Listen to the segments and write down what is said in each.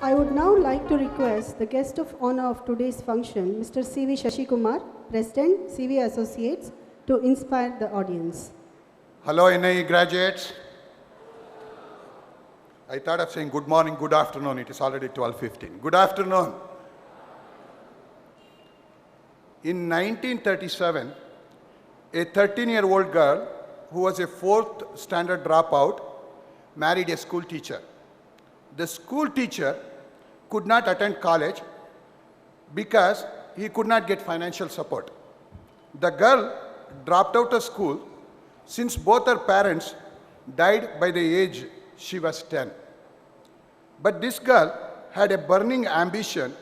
I would now like to request the guest of honor of today's function, Mr. C.V. Shashikumar, President, C.V. Associates, to inspire the audience. Hello, NIE graduates. I thought of saying good morning, good afternoon. It is already 12:15. Good afternoon. In 1937, a 13-year-old girl who was a 4th standard dropout married a school teacher. The school teacher could not attend college because he could not get financial support. The girl dropped out of school since both her parents died by the age she was 10. But this girl had a burning ambition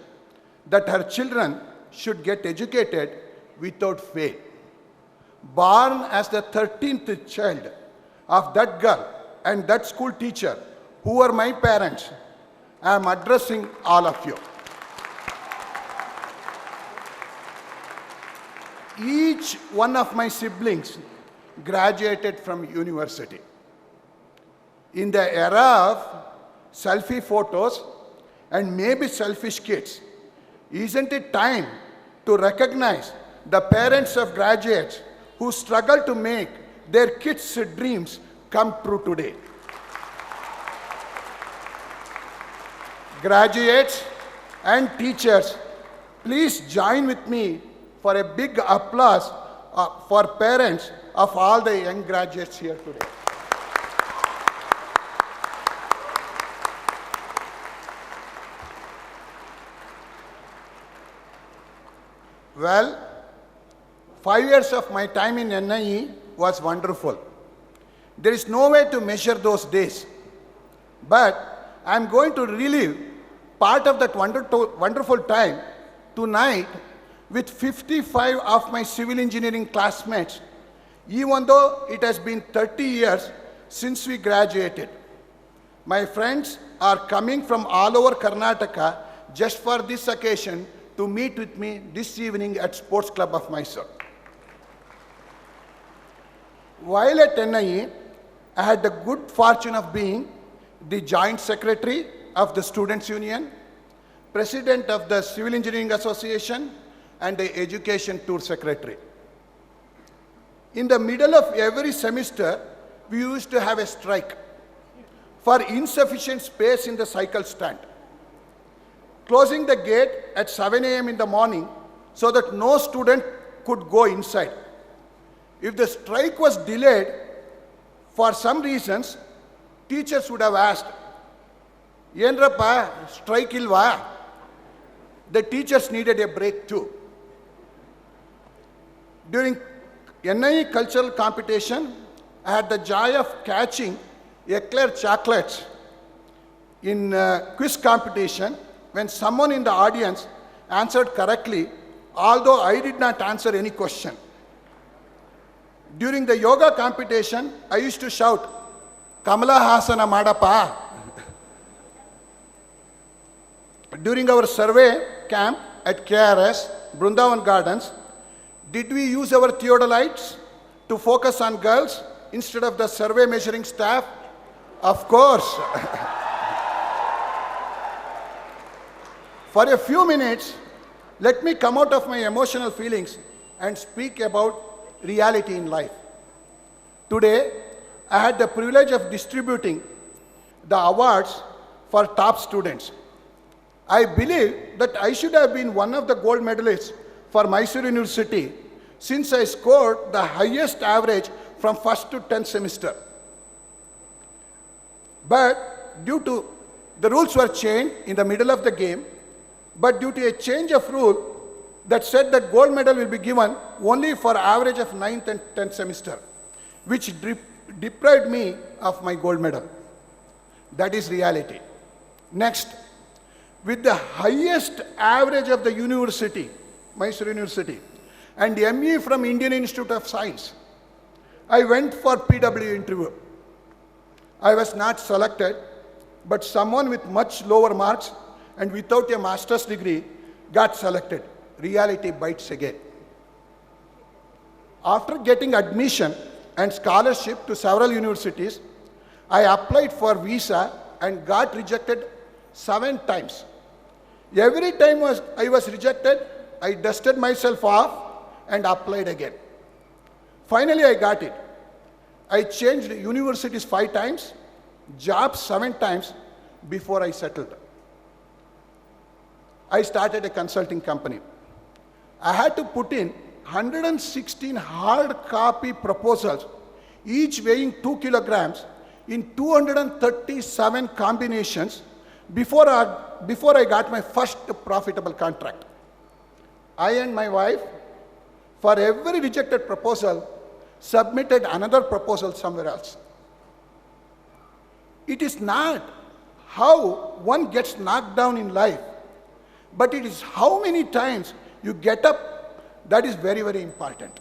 that her children should get educated without fail. Born as the 13th child of that girl and that school teacher, who are my parents, I am addressing all of you. Each one of my siblings graduated from university. In the era of selfie photos and maybe selfish kids, isn't it time to recognize the parents of graduates who struggle to make their kids' dreams come true today? Graduates and teachers, please join with me for a big applause for parents of all the young graduates here today. Well, 5 years of my time in NIE was wonderful. There is no way to measure those days. But I am going to relive part of that wonderful time tonight with 55 of my civil engineering classmates, even though it has been 30 years since we graduated. My friends are coming from all over Karnataka just for this occasion to meet with me this evening at Sports Club of Mysore. While at NIE, I had the good fortune of being the Joint Secretary of the Students' Union, President of the Civil Engineering Association, and the Education Tour Secretary. In the middle of every semester, we used to have a strike for insufficient space in the cycle stand, closing the gate at 7 a.m. in the morning so that no student could go inside. If the strike was delayed for some reasons, teachers would have asked, "Yenrappa, strike ilva?" The teachers needed a break too. During NIE cultural competition, I had the joy of catching eclair chocolates in quiz competition when someone in the audience answered correctly, although I did not answer any question. During the yoga competition, I used to shout, "Kamala Hasana Madapa." During our survey camp at KRS, Brindavan Gardens, did we use our theodolites to focus on girls instead of the survey measuring staff? Of course. For a few minutes, let me come out of my emotional feelings and speak about reality in life. Today, I had the privilege of distributing the awards for top students. I believe that I should have been one of the gold medalists for Mysore University since I scored the highest average from 1st to 10th semester. But due to the rules were changed in the middle of the game, but due to a change of rule that said that gold medal will be given only for average of 9th and 10th semester, which deprived me of my gold medal. That is reality. Next, with the highest average of the university, Mysore University, and ME from Indian Institute of Science, I went for PW interview. I was not selected, but someone with much lower marks and without a master's degree got selected. Reality bites again. After getting admission and scholarship to several universities, I applied for visa and got rejected 7 times. Every time I was rejected, I dusted myself off and applied again. Finally, I got it. I changed universities 5 times, jobs 7 times before I settled. I started a consulting company. I had to put in 116 hard copy proposals, each weighing 2 kilograms, in 237 combinations before I got my first profitable contract. I and my wife, for every rejected proposal, submitted another proposal somewhere else. It is not how one gets knocked down in life, but it is how many times you get up that is very, very important.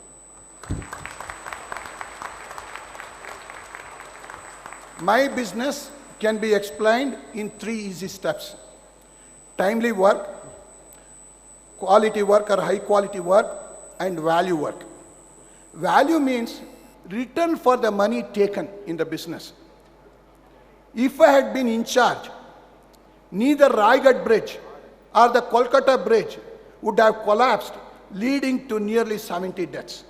My business can be explained in 3 easy steps: timely work, quality work or high quality work, and value work. Value means return for the money taken in the business. If I had been in charge, neither Raigad Bridge or the Kolkata Bridge would have collapsed, leading to nearly 70 deaths.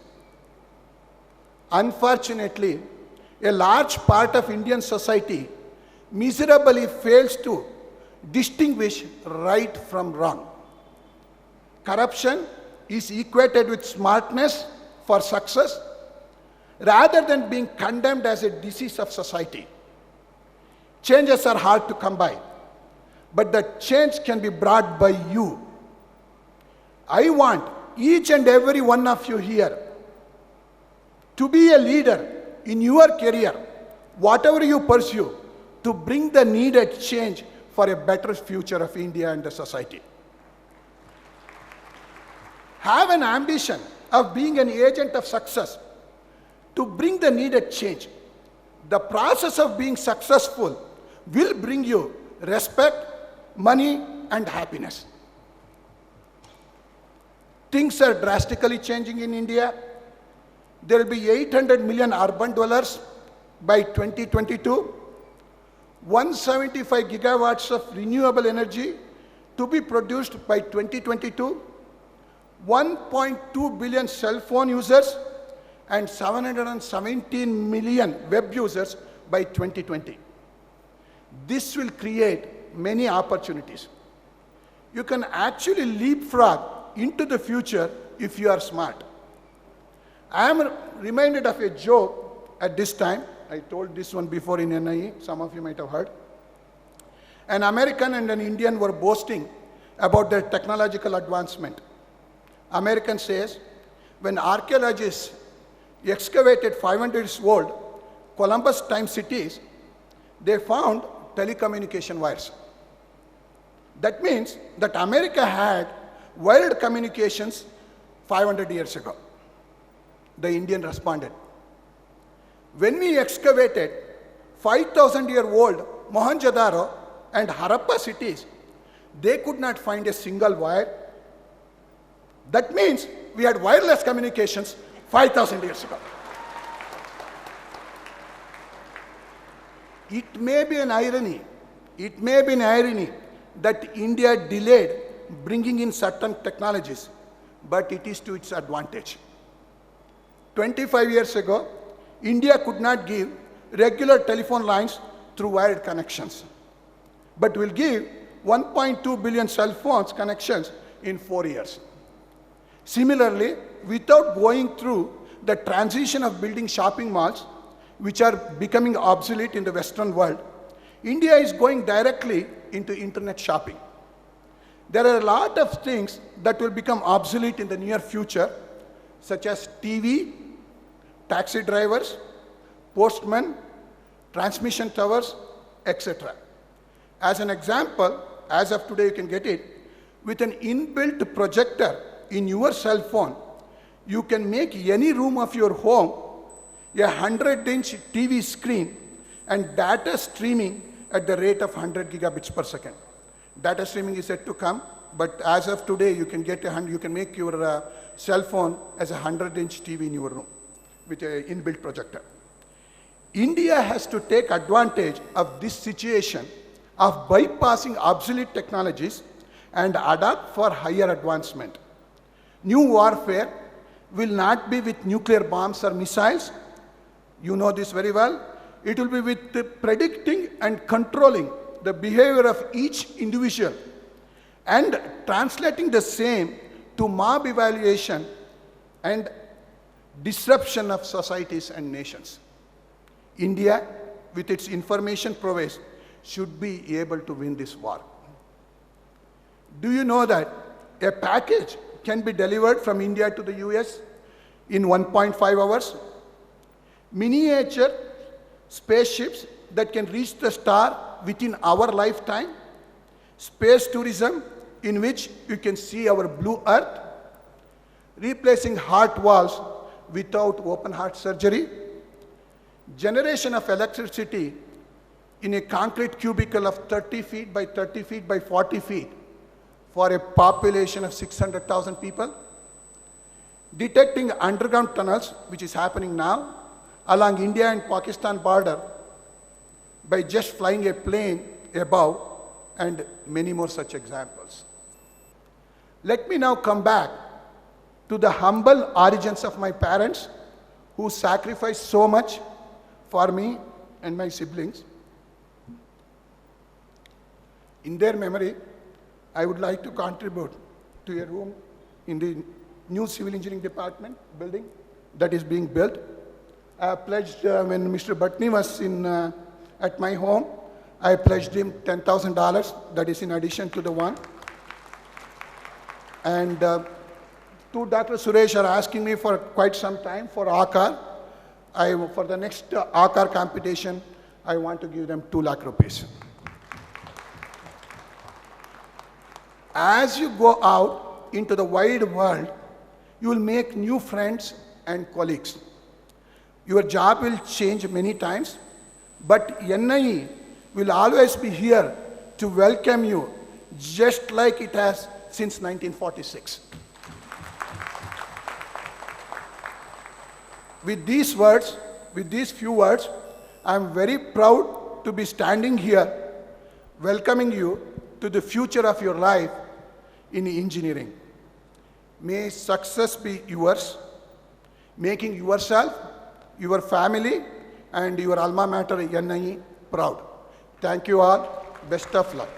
Unfortunately, a large part of Indian society miserably fails to distinguish right from wrong. Corruption is equated with smartness for success rather than being condemned as a disease of society. Changes are hard to come by, but the change can be brought by you. I want each and every one of you here to be a leader in your career, whatever you pursue, to bring the needed change for a better future of India and the society. Have an ambition of being an agent of success to bring the needed change. The process of being successful will bring you respect, money, and happiness. Things are drastically changing in India. There will be 800 million urban dwellers by 2022, 175 gigawatts of renewable energy to be produced by 2022, 1.2 billion cell phone users, and 717 million web users by 2020. This will create many opportunities. You can actually leapfrog into the future if you are smart. I am reminded of a joke at this time. I told this one before in NIE, some of you might have heard. An American and an Indian were boasting about their technological advancement. American says, when archaeologists excavated 500 years old Columbus time cities, they found telecommunication wires. That means that America had wired communications 500 years ago. The Indian responded, when we excavated 5,000-year-old Mohenjo-daro and Harappa cities, they could not find a single wire. That means we had wireless communications 5,000 years ago. It may be an irony that India delayed bringing in certain technologies, but it is to its advantage. 25 years ago, India could not give regular telephone lines through wired connections, but will give 1.2 billion cell phones connections in 4 years. Similarly, without going through the transition of building shopping malls, which are becoming obsolete in the Western world, India is going directly into internet shopping. There are a lot of things that will become obsolete in the near future, such as TV, taxi drivers, postmen, transmission towers, etc. As an example, as of today you can get it, with an inbuilt projector in your cell phone, you can make any room of your home a 100-inch TV screen and data streaming at the rate of 100 gigabits per second. Data streaming is yet to come, but as of today, you can make your cell phone as a 100-inch TV in your room with an inbuilt projector. India has to take advantage of this situation of bypassing obsolete technologies and adapt for higher advancement. New warfare will not be with nuclear bombs or missiles. You know this very well. It will be with predicting and controlling the behavior of each individual and translating the same to mob evaluation and disruption of societies and nations. India, with its information prowess, should be able to win this war. Do you know that a package can be delivered from India to the US in 1.5 hours? Miniature spaceships that can reach the star within our lifetime? Space tourism in which you can see our blue earth? Replacing heart valves without open heart surgery? Generation of electricity in a concrete cubicle of 30 feet by 30 feet by 40 feet for a population of 600,000 people? Detecting underground tunnels, which is happening now, along India and Pakistan border by just flying a plane above, and many more such examples. Let me now come back to the humble origins of my parents who sacrificed so much for me and my siblings. In their memory, I would like to contribute to a room in the new civil engineering department building that is being built. I pledged, when Mr. Bhatni was at my home, I pledged him $10,000, that is in addition to the one. And two Dr. Suresh are asking me for quite some time for ACAR. For the next ACAR competition, I want to give them 2 lakh rupees. As you go out into the wide world, you will make new friends and colleagues. Your job will change many times, but NIE will always be here to welcome you, just like it has since 1946. With these words, with these few words, I am very proud to be standing here, welcoming you to the future of your life in engineering. May success be yours, making yourself, your family, and your alma mater NIE proud. Thank you all. Best of luck.